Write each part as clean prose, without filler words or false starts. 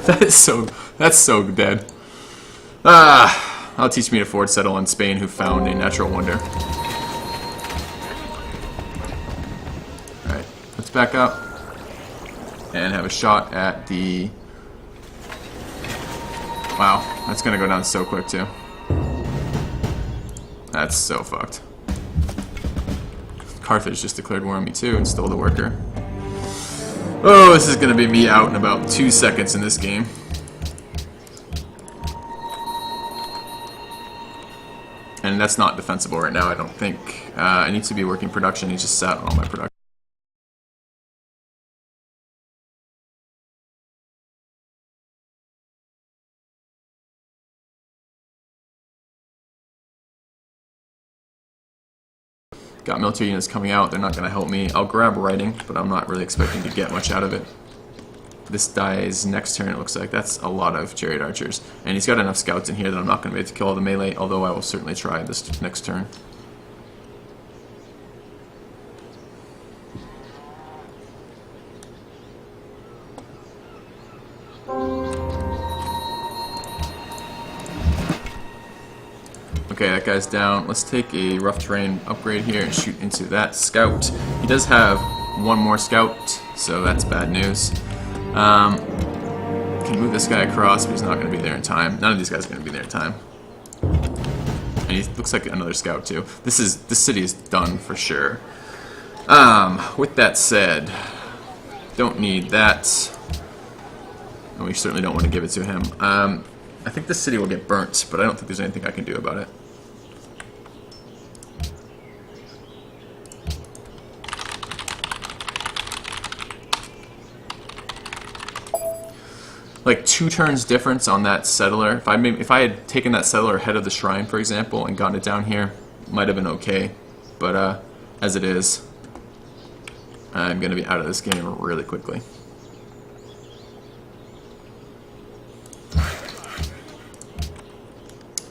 That's so dead. Ah, that'll teach me to forward settle on Spain, who found a natural wonder. Alright, let's back up and have a shot at the... Wow, that's gonna go down so quick too. That's so fucked. Carthage just declared war on me too and stole the worker. Oh, this is gonna be me out in about 2 seconds in this game. And that's not defensible right now, I don't think. I need to be working production. He just sat on all my production. Got military units coming out. They're not going to help me. I'll grab writing, but I'm not really expecting to get much out of it. This dies next turn, it looks like. That's a lot of chariot archers. And he's got enough scouts in here that I'm not going to be able to kill all the melee, although I will certainly try this next turn. Okay, that guy's down. Let's take a rough terrain upgrade here and shoot into that scout. He does have one more scout, so that's bad news. Can move this guy across, but he's not going to be there in time. None of these guys are going to be there in time. And he looks like another scout too. This city is done for sure. With that said, don't need that. And we certainly don't want to give it to him. I think this city will get burnt, but I don't think there's anything I can do about it. Like 2 turns difference on that settler. If I had taken that settler ahead of the shrine, for example, and gotten it down here, might have been okay. But as it is, I'm going to be out of this game really quickly.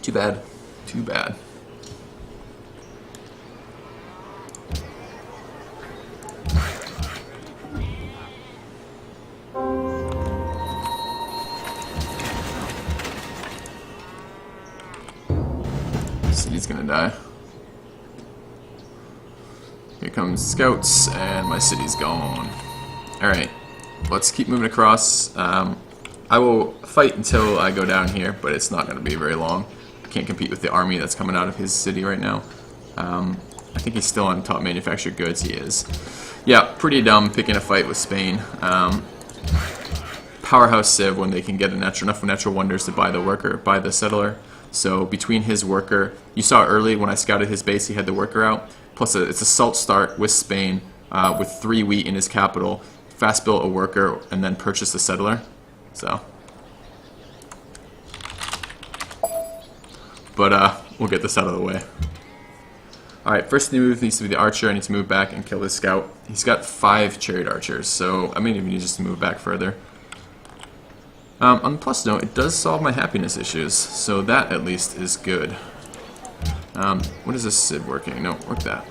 Too bad. Too bad. City's gonna die. Here comes scouts, and my city's gone. Alright, let's keep moving across. I will fight until I go down here, but it's not gonna be very long. I can't compete with the army that's coming out of his city right now. I think he's still on top manufactured goods. He is. Yeah, pretty dumb picking a fight with Spain. Powerhouse Civ when they can get enough natural wonders to buy the worker, buy the settler. So between his worker, you saw early when I scouted his base, he had the worker out. Plus, it's a salt start with Spain with 3 wheat in his capital. Fast built a worker and then purchased a settler. So, but we'll get this out of the way. All right, first move needs to be the archer. I need to move back and kill this scout. He's got 5 chariot archers, so I may even need just to move back further. On the plus note, it does solve my happiness issues, so that at least is good. What is this Civ working? No, work that.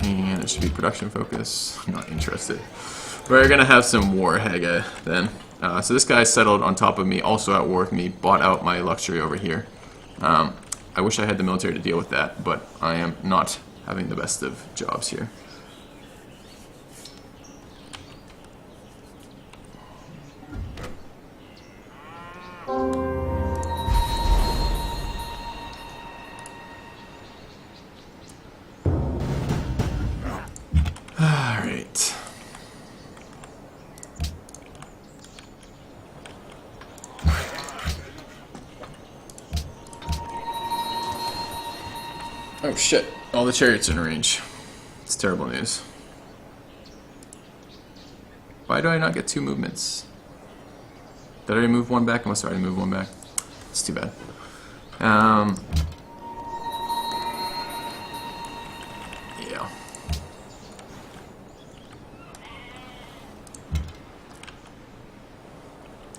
And it should be production focus. I'm not interested. We're gonna have some war, Haga, then. So this guy settled on top of me, also at war with me, bought out my luxury over here. I wish I had the military to deal with that, but I am not having the best of jobs here. Alright. Oh shit, all the chariots are in range. It's terrible news. Why do I not get 2 movements? Did I already move 1 back? I must have already moved 1 back. It's too bad. Yeah.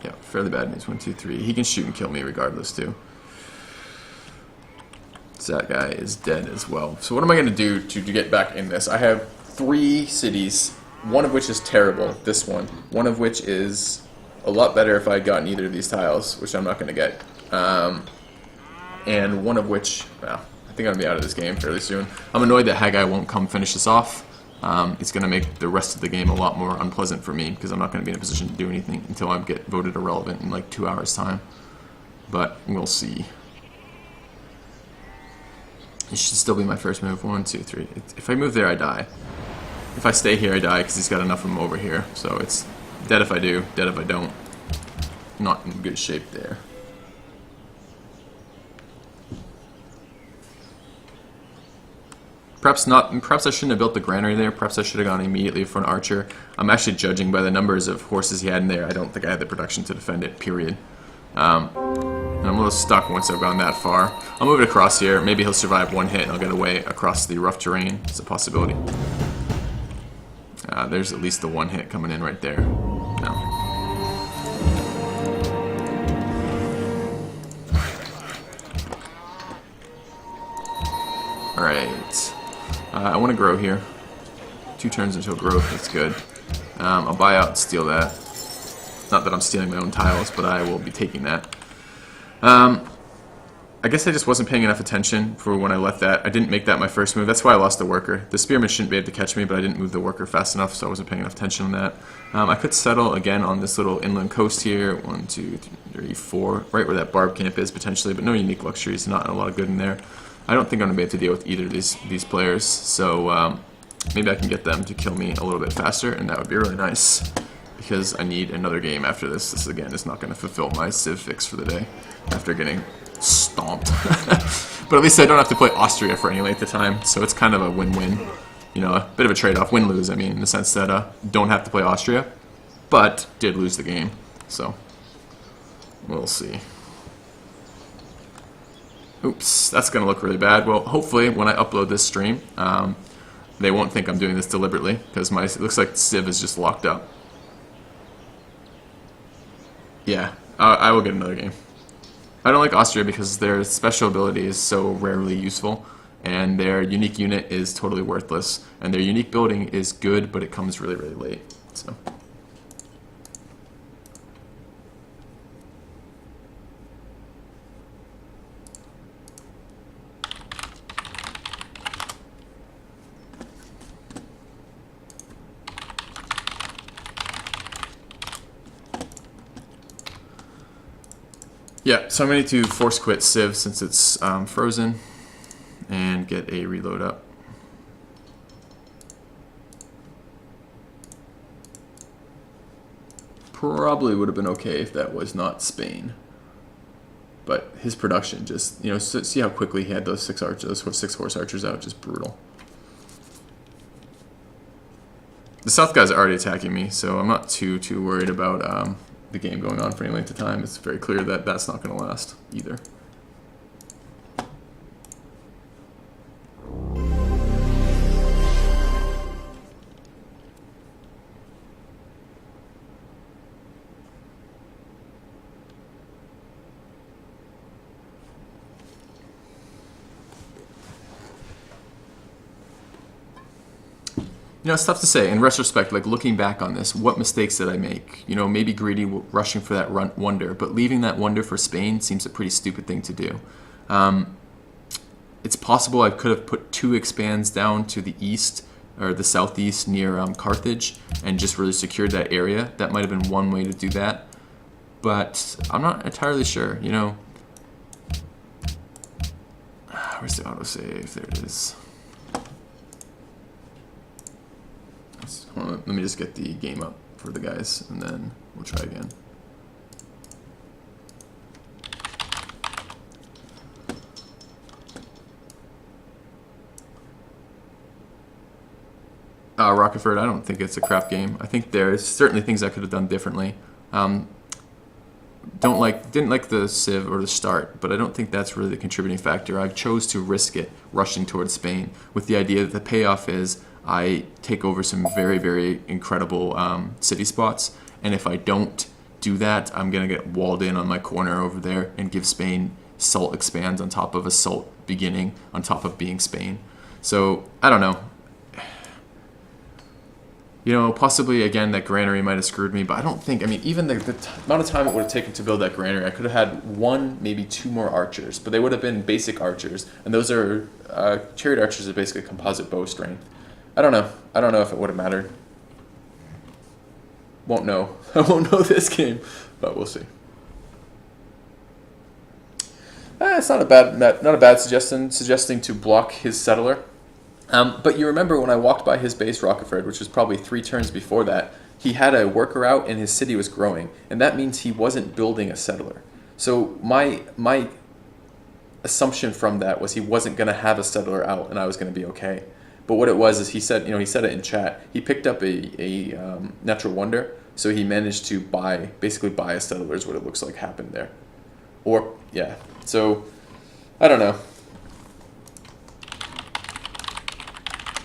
Yeah, fairly bad news. 1, 2, 3. He can shoot and kill me regardless too. So that guy is dead as well. So what am I going to do to get back in this? I have 3 cities one of which is terrible, this one of which is a lot better if I had gotten either of these tiles, which I'm not going to get. And one of which, well, I think I'm going to be out of this game fairly soon. I'm annoyed that Haggai won't come finish this off. It's going to make the rest of the game a lot more unpleasant for me, because I'm not going to be in a position to do anything until I get voted irrelevant in like 2 hours' time. But we'll see. It should still be my first move. 1, 2, 3. If I move there, I die. If I stay here, I die, because he's got enough of them over here. So it's dead if I do, dead if I don't. Not in good shape there. Perhaps I shouldn't have built the granary there. Perhaps I should have gone immediately for an archer. I'm actually judging by the numbers of horses he had in there. I don't think I had the production to defend it, period. And I'm a little stuck once I've gone that far. I'll move it across here. Maybe he'll survive one hit and I'll get away across the rough terrain. It's a possibility. There's at least the one hit coming in right there. No. Alright. I want to grow here. 2 turns until growth, that's good. I'll buy out and steal that. Not that I'm stealing my own tiles, but I will be taking that. I guess I just wasn't paying enough attention for when I left that. I didn't make that my first move. That's why I lost the worker. The spearman shouldn't be able to catch me, but I didn't move the worker fast enough, so I wasn't paying enough attention on that. I could settle again on this little inland coast here. 1, 2, 3, 4. Right where that barb camp is, potentially, but no unique luxuries. Not a lot of good in there. I don't think I'm going to be able to deal with either of these players, so maybe I can get them to kill me a little bit faster, and that would be really nice, because I need another game after this. This, again, is not going to fulfill my Civ fix for the day, after getting stomped. But at least I don't have to play Austria for any length of time, so it's kind of a win-win. You know, a bit of a trade-off, win-lose, I mean, in the sense that don't have to play Austria, but did lose the game, so we'll see. Oops, that's going to look really bad. Well, hopefully when I upload this stream, they won't think I'm doing this deliberately, because it looks like Civ is just locked up. Yeah, I will get another game. I don't like Austria because their special ability is so rarely useful, and their unique unit is totally worthless, and their unique building is good, but it comes really, really late. So. Yeah, so I'm going to need to force quit Civ since it's frozen and get a reload up. Probably would have been okay if that was not Spain. But his production just, you know, see how quickly he had those 6 archers, those 6 horse archers out, just brutal. The south guy's already attacking me, so I'm not too worried about the game going on for any length of time. It's very clear that that's not going to last either. You know, it's tough to say. In retrospect, like looking back on this, what mistakes did I make? You know, maybe greedy rushing for that wonder, but leaving that wonder for Spain seems a pretty stupid thing to do. It's possible I could have put 2 expands down to the east, or the southeast near Carthage, and just really secured that area. That might have been one way to do that, but I'm not entirely sure, you know. Where's the autosave? There it is. Let me just get the game up for the guys, and then we'll try again. Rockefort, I don't think it's a crap game. I think there's certainly things I could have done differently. Didn't like the Civ or the start, but I don't think that's really the contributing factor. I chose to risk it, rushing towards Spain, with the idea that the payoff is I take over some very, very incredible city spots, and if I don't do that, I'm going to get walled in on my corner over there and give Spain salt expands on top of a salt beginning on top of being Spain. So, I don't know. You know, possibly, again, that granary might have screwed me, but I don't think, I mean, even the amount of time it would have taken to build that granary, I could have had 1, maybe 2 more archers, but they would have been basic archers, and those are, chariot archers are basically composite bow strength. I don't know. I don't know if it would have mattered. Won't know. I won't know this game, but we'll see. It's not a bad suggesting to block his settler. But you remember when I walked by his base, Rockeford, which was probably 3 turns before that, he had a worker out and his city was growing, and that means he wasn't building a settler. So my assumption from that was he wasn't going to have a settler out, and I was going to be okay. But what it was is he said it in chat. He picked up a natural wonder, so he managed to basically buy a settler is what it looks like happened there. Or yeah, so I don't know.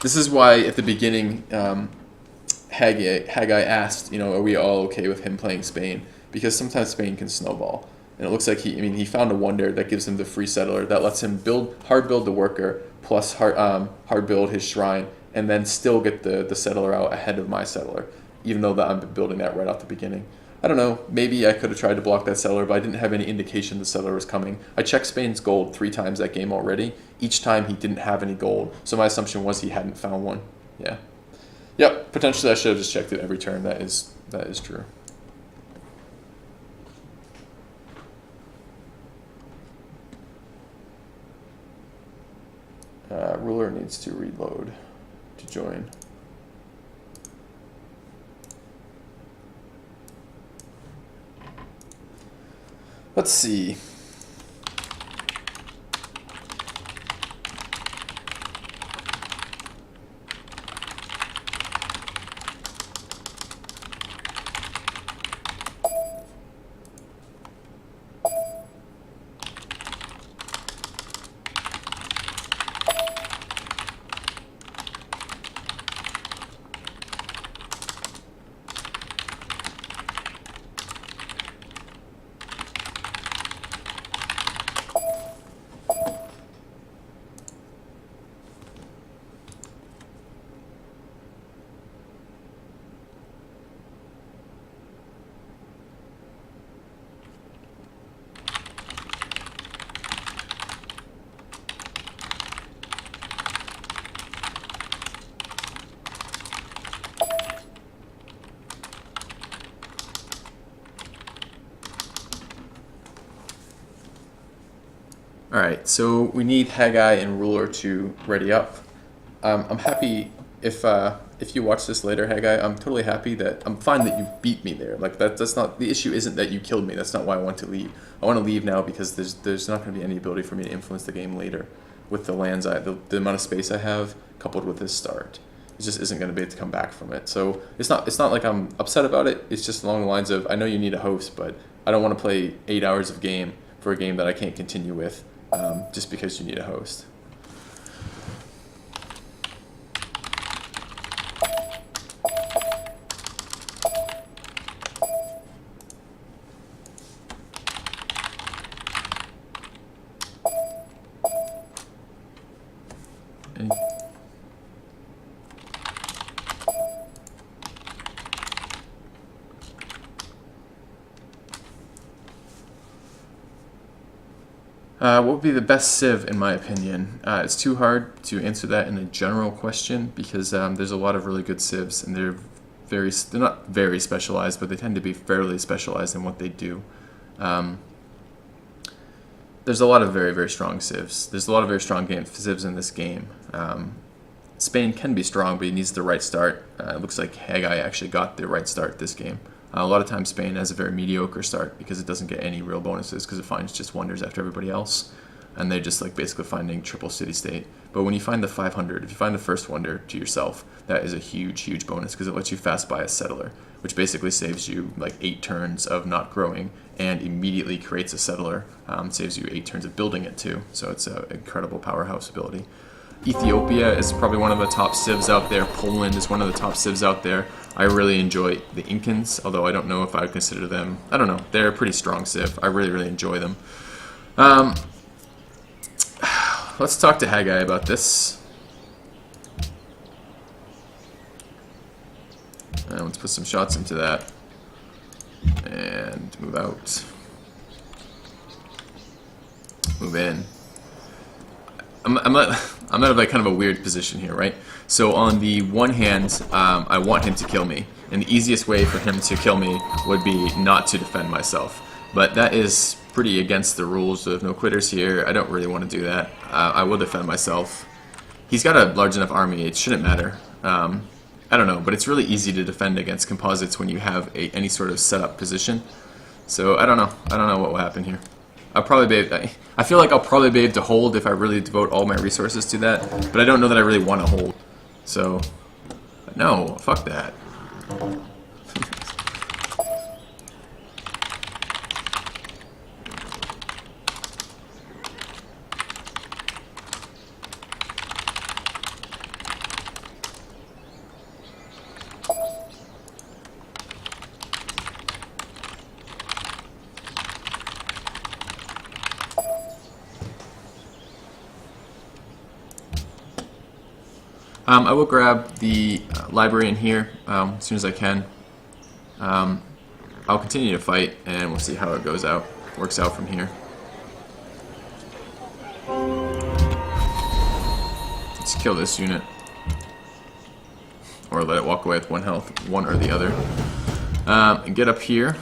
This is why at the beginning, Haggai asked, are we all okay with him playing Spain? Because sometimes Spain can snowball, and it looks like he found a wonder that gives him the free settler that lets him hard build the worker plus hard build his shrine, and then still get the settler out ahead of my settler, even though I'm building that right off the beginning. I don't know, maybe I could have tried to block that settler, but I didn't have any indication the settler was coming. I checked Spain's gold 3 times that game already. Each time he didn't have any gold, so my assumption was he hadn't found one. Yeah. Yep, potentially I should have just checked it every turn. That is true. Ruler needs to reload to join. Let's see. Alright, so we need Haggai and Ruler to ready up. I'm happy if you watch this later, Haggai, I'm totally happy that I'm fine that you beat me there. Like that's not the issue. Isn't that you killed me? That's not why I want to leave. I want to leave now because there's not going to be any ability for me to influence the game later with the lands the amount of space I have coupled with this start. It just isn't going to be able to come back from it. So it's not like I'm upset about it. It's just along the lines of I know you need a host, but I don't want to play 8 hours of game for a game that I can't continue with just because you need a host. What would be the best civ, in my opinion? It's too hard to answer that in a general question because there's a lot of really good civs, and they're not very specialized, but they tend to be fairly specialized in what they do. There's a lot of very, very strong civs. There's a lot of very strong civs in this game. Spain can be strong, but he needs the right start. It looks like Haggai actually got the right start this game. A lot of times Spain has a very mediocre start because it doesn't get any real bonuses because it finds just wonders after everybody else. And they're just like basically finding triple city-state. But when you find the 500, if you find the first wonder to yourself, that is a huge, huge bonus because it lets you fast buy a settler, which basically saves you like 8 turns of not growing and immediately creates a settler. Saves you 8 turns of building it too. So it's an incredible powerhouse ability. Ethiopia is probably one of the top civs out there. Poland is one of the top civs out there. I really enjoy the Incans, although I don't know if I would consider them... I don't know. They're a pretty strong civ. I really, really enjoy them. Let's talk to Haggai about this. And let's put some shots into that. And move out. Move in. I'm at like kind of a weird position here, right? So on the one hand, I want him to kill me, and the easiest way for him to kill me would be not to defend myself. But that is pretty against the rules of no quitters here. I don't really want to do that. I will defend myself. He's got a large enough army; it shouldn't matter. I don't know, but it's really easy to defend against composites when you have any sort of setup position. So I don't know. I don't know what will happen here. I'll probably be able, I feel like I'll probably be able to hold if I really devote all my resources to that, but I don't know that I really want to hold. So, no, fuck that. I will grab the library in here as soon as I can. I'll continue to fight, and we'll see how it works out from here. Let's kill this unit, or let it walk away with 1 health, one or the other. And get up here.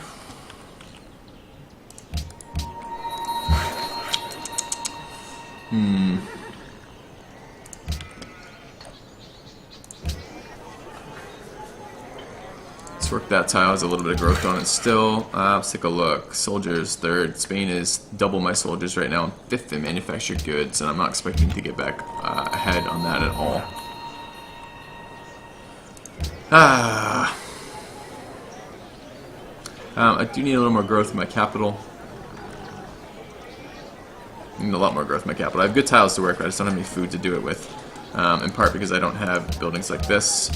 Let's work that tile. Has a little bit of growth on it still. Let's take a look. Soldiers, 3rd. Spain is double my soldiers right now. I'm 5th in manufactured goods, and I'm not expecting to get back ahead on that at all. I do need a little more growth in my capital. I need a lot more growth in my capital. I have good tiles to work with. I just don't have any food to do it with. In part because I don't have buildings like this.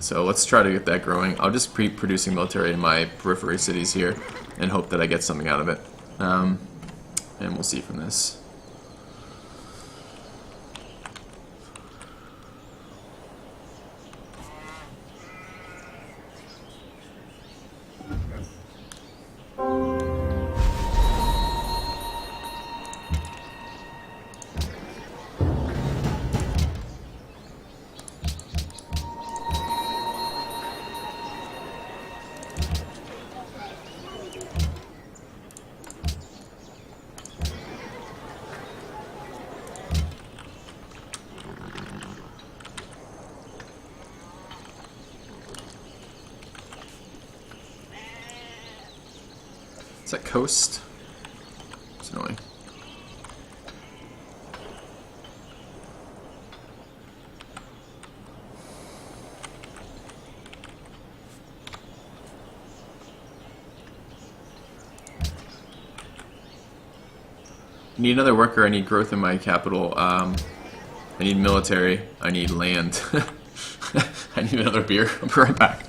So let's try to get that growing. I'll just keep producing military in my periphery cities here and hope that I get something out of it. And we'll see from this. Is that coast? It's annoying. I need another worker. I need growth in my capital. I need military. I need land. I need another beer. I'll be right back.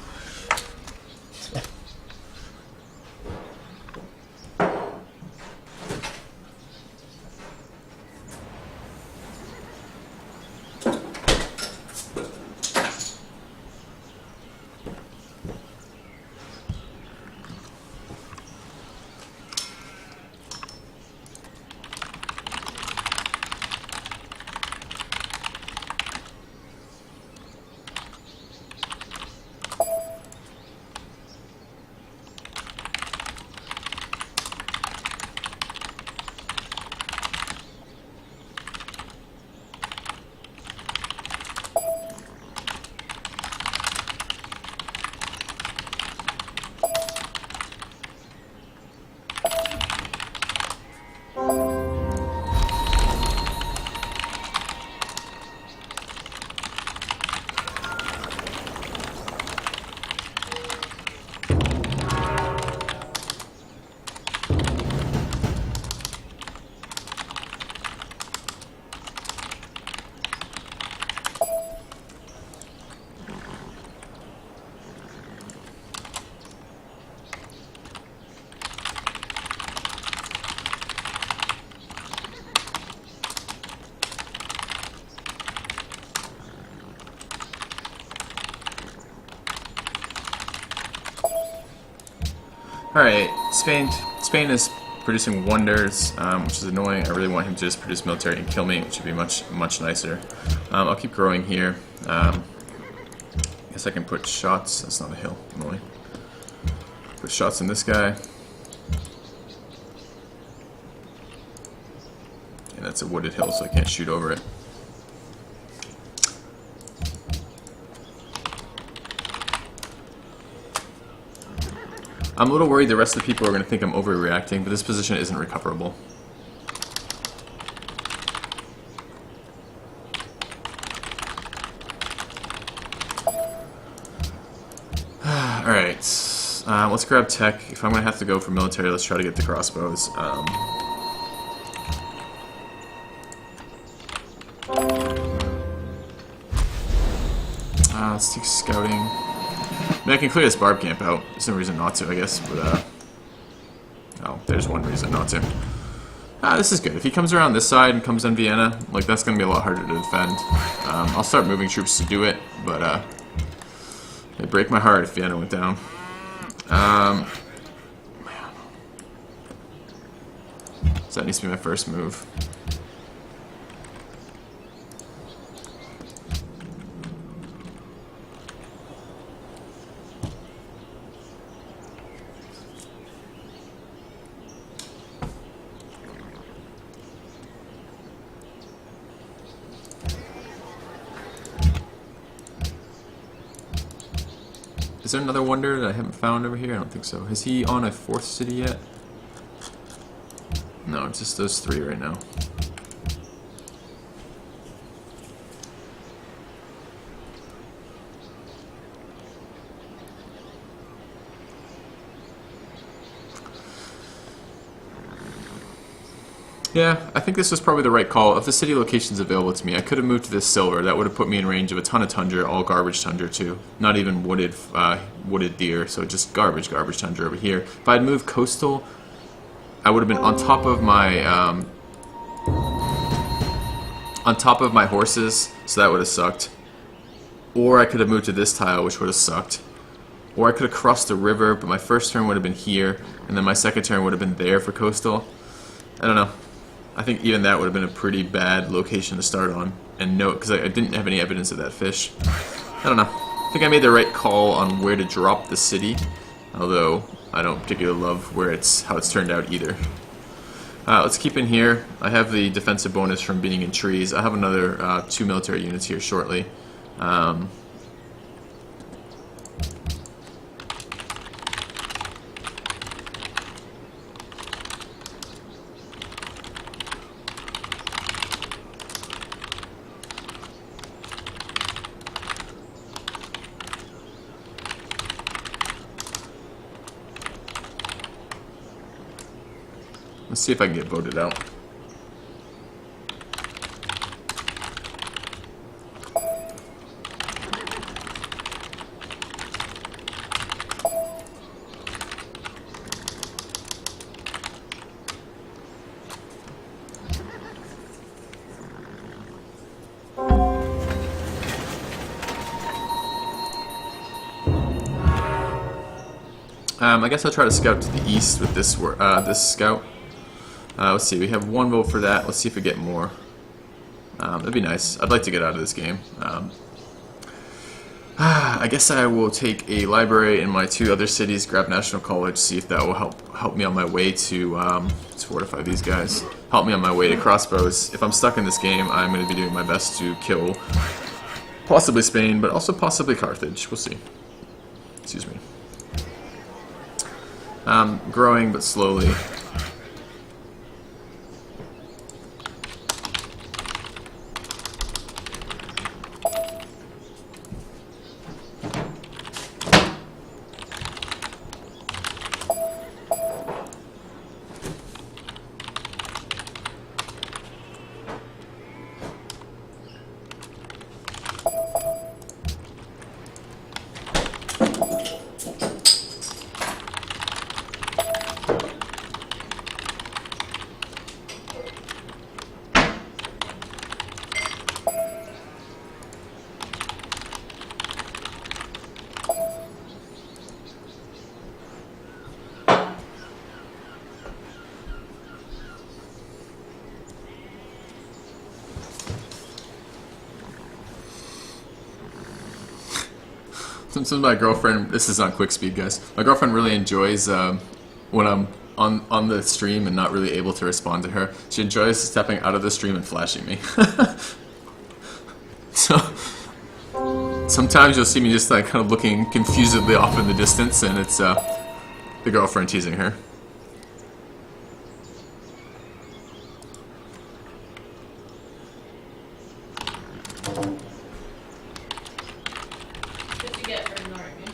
Alright, Spain is producing wonders, which is annoying. I really want him to just produce military and kill me, which would be much nicer. I'll keep growing here. Guess I can put shots. That's not a hill, annoying. Put shots in this guy. And that's a wooded hill, so I can't shoot over it. I'm a little worried the rest of the people are going to think I'm overreacting, but this position isn't recoverable. Alright, let's grab tech. If I'm going to have to go for military, let's try to get the crossbows. Let's take scouting. I mean, I can clear this barb camp out. There's no reason not to, I guess, but, oh, there's one reason not to. This is good. If he comes around this side and comes in Vienna, like, that's gonna be a lot harder to defend. I'll start moving troops to do it, but, it'd break my heart if Vienna went down. So that needs to be my first move. Is there another wonder that I haven't found over here? I don't think so. Is he on a 4th city yet? No, it's just those 3 right now. Yeah, I think this was probably the right call. Of the city locations available to me, I could have moved to this silver. That would have put me in range of a ton of tundra, all garbage tundra too. Not even wooded deer, so just garbage tundra over here. If I had moved coastal, I would have been on top of my horses, so that would have sucked. Or I could have moved to this tile, which would have sucked. Or I could have crossed the river, but my first turn would have been here, and then my second turn would have been there for coastal. I don't know. I think even that would have been a pretty bad location to start on. And note, because I didn't have any evidence of that fish. I don't know. I think I made the right call on where to drop the city. Although, I don't particularly love how it's turned out either. Let's keep in here. I have the defensive bonus from being in trees. I have another 2 military units here shortly. Let's see if I can get voted out. I guess I'll try to scout to the east with this scout. Let's see, we have 1 vote for that. Let's see if we get more. That'd be nice. I'd like to get out of this game. I guess I will take a library in my 2 other cities, grab National College, see if that will help me on my way to let's fortify these guys. Help me on my way to crossbows. If I'm stuck in this game, I'm going to be doing my best to kill possibly Spain, but also possibly Carthage. We'll see. Excuse me. Growing, but slowly. Sometimes my girlfriend, this is on quick speed, guys. My girlfriend really enjoys when I'm on the stream and not really able to respond to her. She enjoys stepping out of the stream and flashing me. So sometimes you'll see me just like kind of looking confusedly off in the distance, and it's the girlfriend teasing her. What'd you get for ignoring me?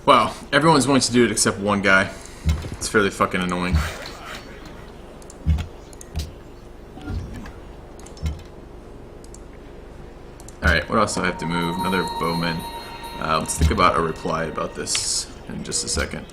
Wow, everyone's willing to do it except one guy. It's fairly fucking annoying. Alright, what else do I have to move? Another bowman. Let's think about a reply about this in just a second.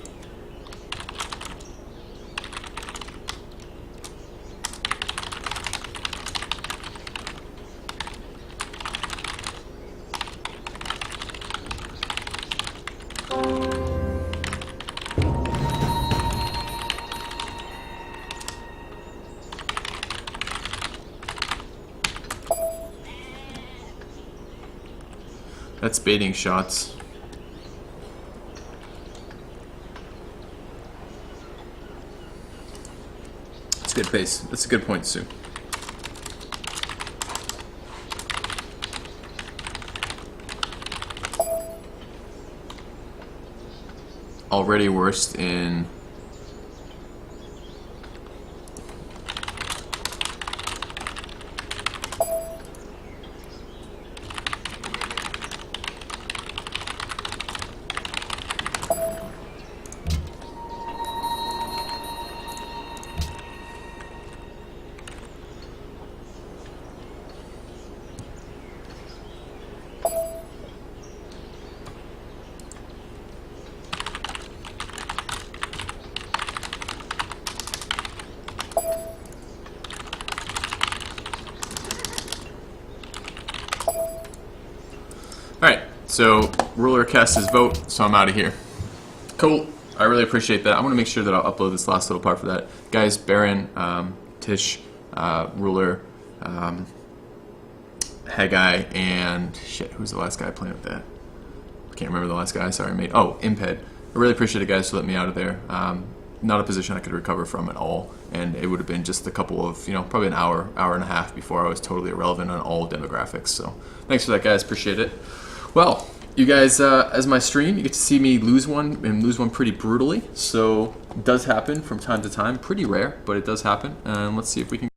That's baiting shots. That's good pace. That's a good point, Sue. Already worst in... Alright, so ruler cast his vote, so I'm out of here. Cool. I really appreciate that. I want to make sure that I'll upload this last little part for that. Guys, Baron, Tish, ruler, Haggai, and shit, who's the last guy playing with that? Can't remember the last guy, sorry, mate. Oh, Imped. I really appreciate it, guys, for letting me out of there. Not a position I could recover from at all, and it would have been just a couple of, probably an hour, hour and a half before I was totally irrelevant on all demographics. So thanks for that, guys. Appreciate it. Well, you guys, as my stream, you get to see me lose one, and lose one pretty brutally. So it does happen from time to time. Pretty rare, but it does happen. And let's see if we can